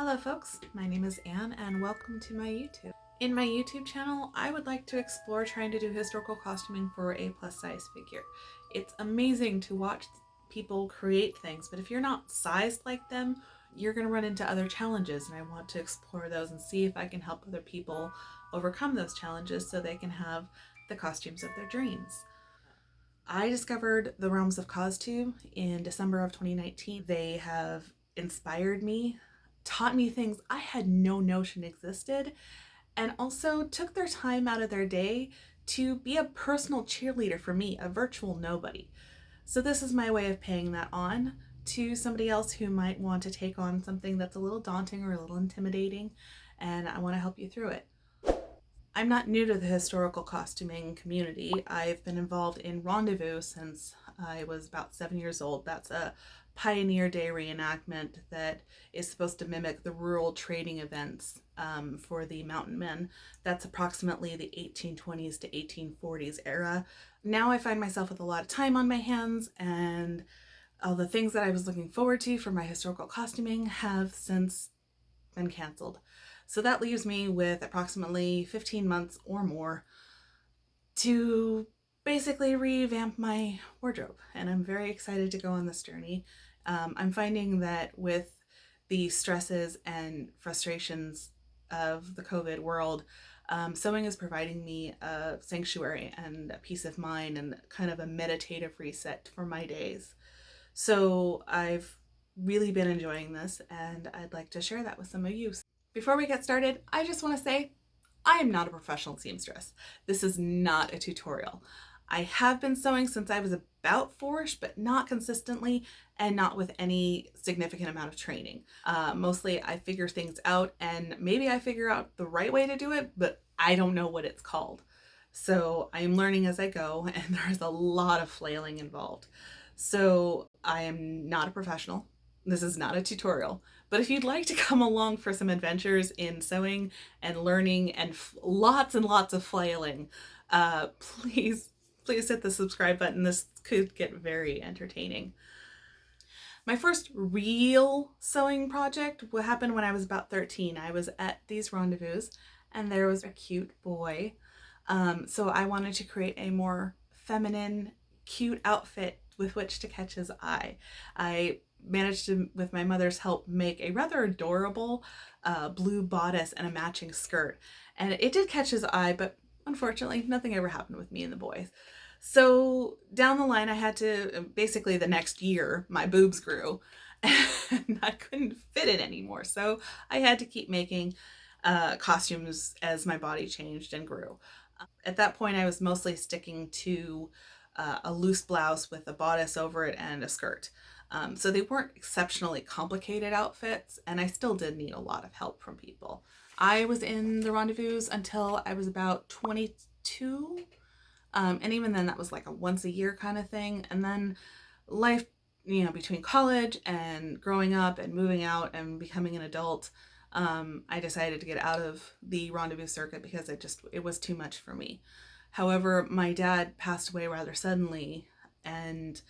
Hello folks, my name is Anne and welcome to my YouTube. In my YouTube channel, I would like to explore trying to do historical costuming for a plus size figure. It's amazing to watch people create things, but if you're not sized like them, you're going to run into other challenges, and I want to explore those and see if I can help other people overcome those challenges so they can have the costumes of their dreams. I discovered the Realms of CosTube in December of 2019. They have inspired me, taught me things I had no notion existed, and also took their time out of their day to be a personal cheerleader for me, a virtual nobody. So this is my way of paying that on to somebody else who might want to take on something that's a little daunting or a little intimidating, and I want to help you through it. I'm not new to the historical costuming community. I've been involved in Rendezvous since I was about 7 years old. That's a Pioneer Day reenactment that is supposed to mimic the rural trading events for the mountain men. That's approximately the 1820s to 1840s era. Now I find myself with a lot of time on my hands, and all the things that I was looking forward to for my historical costuming have since been canceled. So that leaves me with approximately 15 months or more to basically revamp my wardrobe, and I'm very excited to go on this journey. I'm finding that with the stresses and frustrations of the COVID world, sewing is providing me a sanctuary and a peace of mind and kind of a meditative reset for my days. So I've really been enjoying this, and I'd like to share that with some of you. Before we get started, I just want to say I am not a professional seamstress. This is not a tutorial. I have been sewing since I was about 4ish, but not consistently and not with any significant amount of training. Mostly I figure things out, and maybe I figure out the right way to do it, but I don't know what it's called. So I'm learning as I go, and there's a lot of flailing involved. So I am not a professional. This is not a tutorial, but if you'd like to come along for some adventures in sewing and learning and lots and lots of flailing, please hit the subscribe button. This could get very entertaining. My first real sewing project happened when I was about 13. I was at these rendezvous and there was a cute boy. So I wanted to create a more feminine, cute outfit with which to catch his eye. I managed to, with my mother's help, make a rather adorable blue bodice and a matching skirt. And it did catch his eye, but unfortunately, nothing ever happened with me and the boys. So down the line, I had to, basically the next year, my boobs grew and I couldn't fit it anymore. So I had to keep making costumes as my body changed and grew. At that point, I was mostly sticking to a loose blouse with a bodice over it and a skirt. So they weren't exceptionally complicated outfits, and I still did need a lot of help from people. I was in the rendezvous until I was about 22. And even then that was like a once a year kind of thing. And then life, between college and growing up and moving out and becoming an adult, I decided to get out of the rendezvous circuit because it was too much for me. However, my dad passed away rather suddenly, and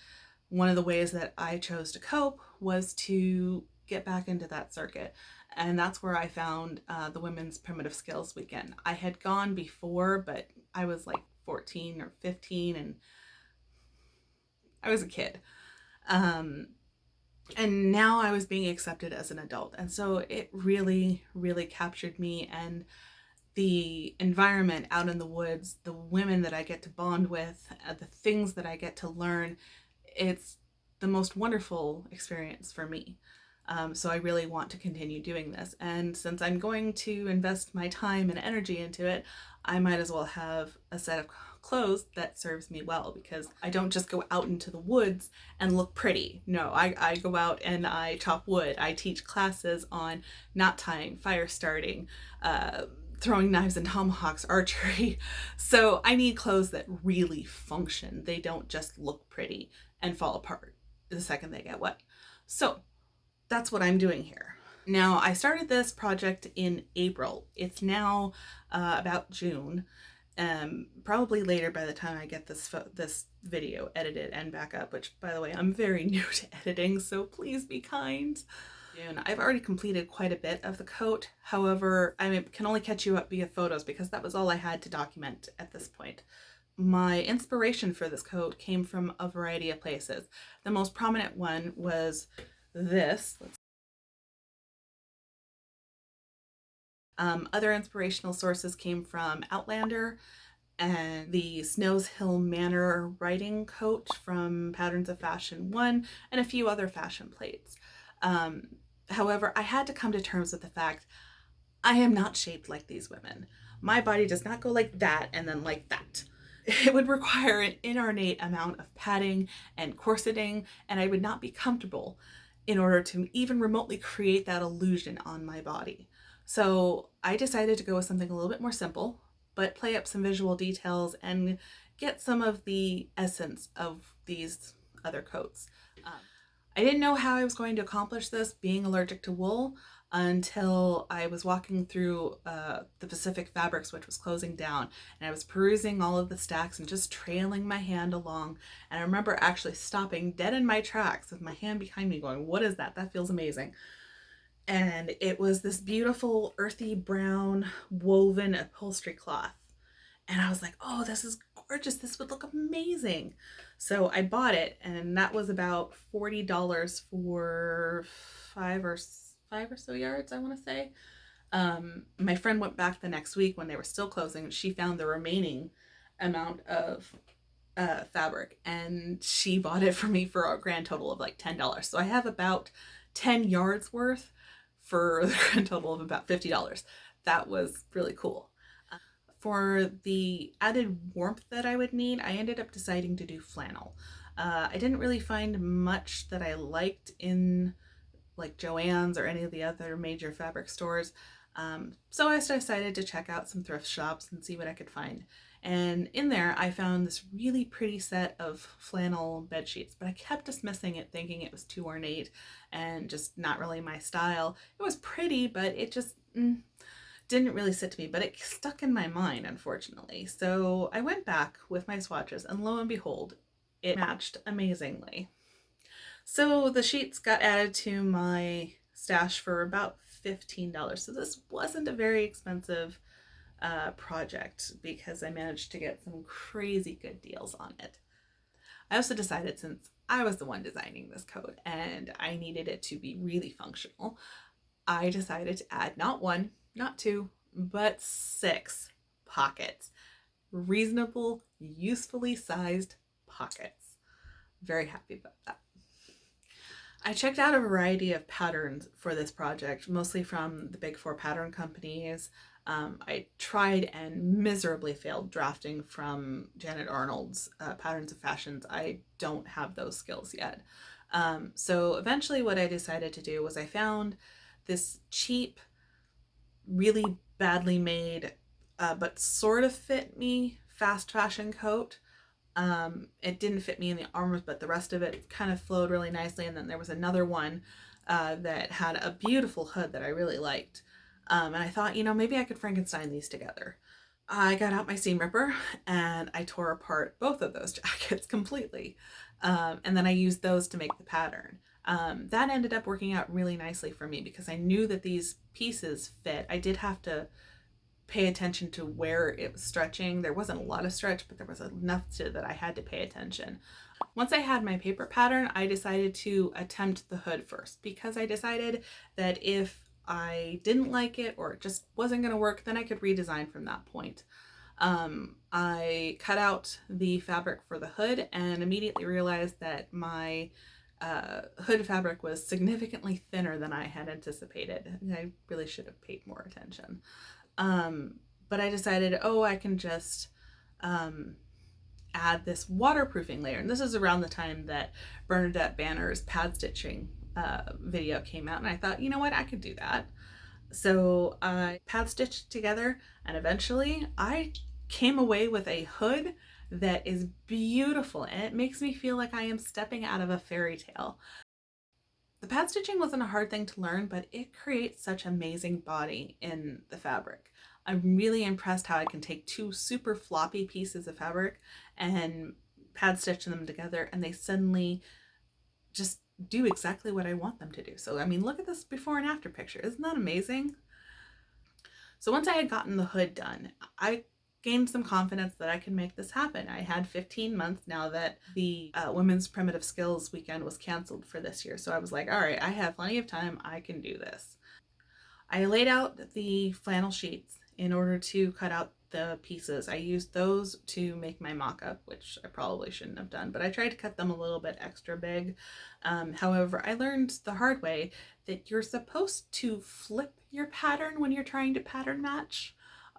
one of the ways that I chose to cope was to get back into that circuit. And that's where I found the Women's Primitive Skills Weekend. I had gone before, but I was like 14 or 15 and I was a kid. And now I was being accepted as an adult. And so it really, really captured me, and the environment out in the woods, the women that I get to bond with, the things that I get to learn, it's the most wonderful experience for me. So I really want to continue doing this. And since I'm going to invest my time and energy into it, I might as well have a set of clothes that serves me well, because I don't just go out into the woods and look pretty. No, I go out and I chop wood. I teach classes on knot tying, fire starting, throwing knives and tomahawks, archery. So I need clothes that really function. They don't just look pretty and fall apart the second they get wet. So that's what I'm doing here. Now, I started this project in April. It's now about June. Probably later by the time I get this video edited and back up, which, by the way, I'm very new to editing, so please be kind. I've already completed quite a bit of the coat. However, I can only catch you up via photos because that was all I had to document at this point. My inspiration for this coat came from a variety of places. The most prominent one was this. Other inspirational sources came from Outlander and the Snows Hill Manor riding coat from Patterns of Fashion 1 and a few other fashion plates. However, I had to come to terms with the fact I am not shaped like these women. My body does not go like that and then like that. It would require an inordinate amount of padding and corseting, and I would not be comfortable in order to even remotely create that illusion on my body. So I decided to go with something a little bit more simple, but play up some visual details and get some of the essence of these other coats. I didn't know how I was going to accomplish this, being allergic to wool, until I was walking through the Pacific Fabrics, which was closing down, and I was perusing all of the stacks and just trailing my hand along. And I remember actually stopping dead in my tracks with my hand behind me going, what is that? That feels amazing. And it was this beautiful earthy brown woven upholstery cloth. And I was like, oh, this is gorgeous. This would look amazing. So I bought it, and that was about $40 for five or so yards, I want to say. My friend went back the next week when they were still closing. She found the remaining amount of fabric, and she bought it for me for a grand total of like $10. So I have about 10 yards worth for the grand total of about $50. That was really cool. For the added warmth that I would need, I ended up deciding to do flannel. I didn't really find much that I liked in like Joann's or any of the other major fabric stores. So I decided to check out some thrift shops and see what I could find. And in there, I found this really pretty set of flannel bed sheets, but I kept dismissing it, thinking it was too ornate and just not really my style. It was pretty, but it just didn't really sit to me, but it stuck in my mind, unfortunately. So I went back with my swatches, and lo and behold, it matched amazingly. So the sheets got added to my stash for about $15. So this wasn't a very expensive project because I managed to get some crazy good deals on it. I also decided, since I was the one designing this coat and I needed it to be really functional, I decided to add not one, not two, but 6 pockets. Reasonable, usefully sized pockets. Very happy about that. I checked out a variety of patterns for this project, mostly from the big 4 pattern companies. I tried and miserably failed drafting from Janet Arnold's Patterns of Fashions. I don't have those skills yet. So eventually what I decided to do was I found this cheap, really badly made, but sort of fit me fast fashion coat. It didn't fit me in the arms, but the rest of it kind of flowed really nicely. And then there was another one that had a beautiful hood that I really liked. And I thought, maybe I could Frankenstein these together. I got out my seam ripper and I tore apart both of those jackets completely. And then I used those to make the pattern. That ended up working out really nicely for me because I knew that these pieces fit. I did have to pay attention to where it was stretching. There wasn't a lot of stretch, but there was enough that I had to pay attention. Once I had my paper pattern, I decided to attempt the hood first because I decided that if I didn't like it or it just wasn't going to work, then I could redesign from that point. I cut out the fabric for the hood and immediately realized that my hood fabric was significantly thinner than I had anticipated. I really should have paid more attention. But I decided, I can just add this waterproofing layer. And this is around the time that Bernadette Banner's pad stitching video came out. And I thought, you know what, I could do that. So I pad stitched together, and eventually I came away with a hood that is beautiful, and it makes me feel like I am stepping out of a fairy tale. The pad stitching wasn't a hard thing to learn, but it creates such amazing body in the fabric. I'm really impressed how I can take 2 super floppy pieces of fabric and pad stitch them together, and they suddenly just do exactly what I want them to do. So, I mean, look at this before and after picture. Isn't that amazing? So once I had gotten the hood done, I gained some confidence that I could make this happen. I had 15 months now that the Women's Primitive Skills weekend was canceled for this year. So I was like, all right, I have plenty of time. I can do this. I laid out the flannel sheets in order to cut out the pieces. I used those to make my mock-up, which I probably shouldn't have done, but I tried to cut them a little bit extra big. However, I learned the hard way that you're supposed to flip your pattern when you're trying to pattern match,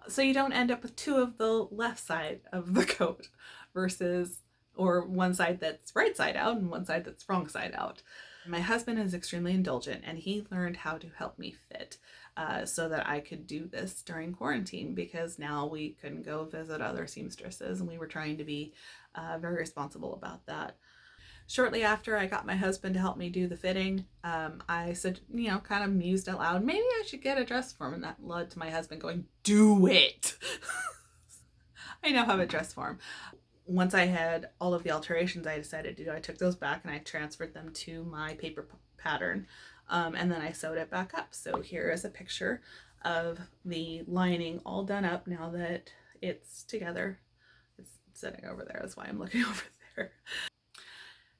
so you don't end up with two of the left side of the coat versus, or one side that's right side out and one side that's wrong side out. My husband is extremely indulgent, and he learned how to help me fit so that I could do this during quarantine, because now we couldn't go visit other seamstresses, and we were trying to be very responsible about that. Shortly after I got my husband to help me do the fitting, I said, you know, kind of mused out loud, maybe I should get a dress form. And that led to my husband going, do it. I now have a dress form. Once I had all of the alterations I decided to do, I took those back and I transferred them to my paper pattern. And then I sewed it back up. So here is a picture of the lining all done up now that it's together. It's sitting over there. That's why I'm looking over there.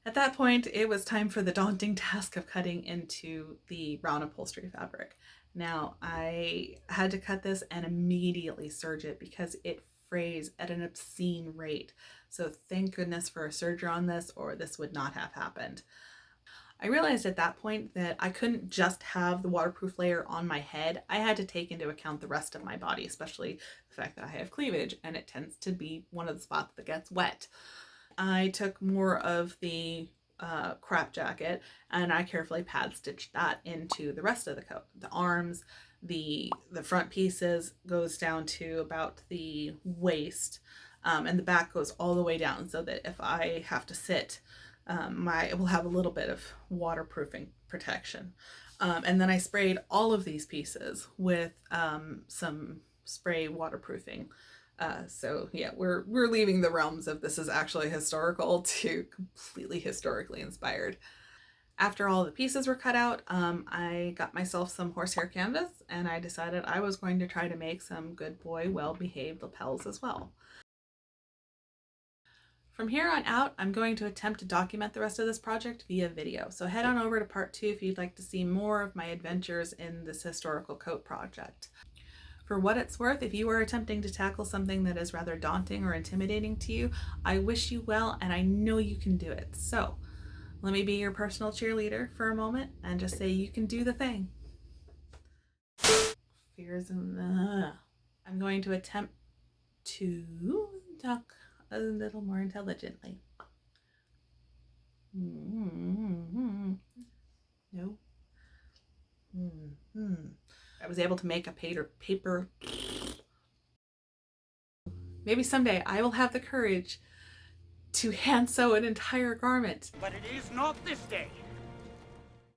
At that point, it was time for the daunting task of cutting into the brown upholstery fabric. Now, I had to cut this and immediately serge it because it frays at an obscene rate. So thank goodness for a serger on this, or this would not have happened. I realized at that point that I couldn't just have the waterproof layer on my head. I had to take into account the rest of my body, especially the fact that I have cleavage and it tends to be one of the spots that gets wet. I took more of the crop jacket and I carefully pad stitched that into the rest of the coat. The arms, the front pieces goes down to about the waist, and the back goes all the way down, so that if I have to sit, it will have a little bit of waterproofing protection. And then I sprayed all of these pieces with some spray waterproofing. So yeah, we're leaving the realms of this is actually historical to completely historically inspired. After all the pieces were cut out, I got myself some horsehair canvas and I decided I was going to try to make some good boy, well-behaved lapels as well. From here on out, I'm going to attempt to document the rest of this project via video. So head on over to part 2 if you'd like to see more of my adventures in this historical coat project. For what it's worth, if you are attempting to tackle something that is rather daunting or intimidating to you, I wish you well and I know you can do it. So let me be your personal cheerleader for a moment and just say you can do the thing. Fears and I'm going to attempt to talk a little more intelligently. No. I was able to make a paper. Maybe someday I will have the courage to hand sew an entire garment. But it is not this day.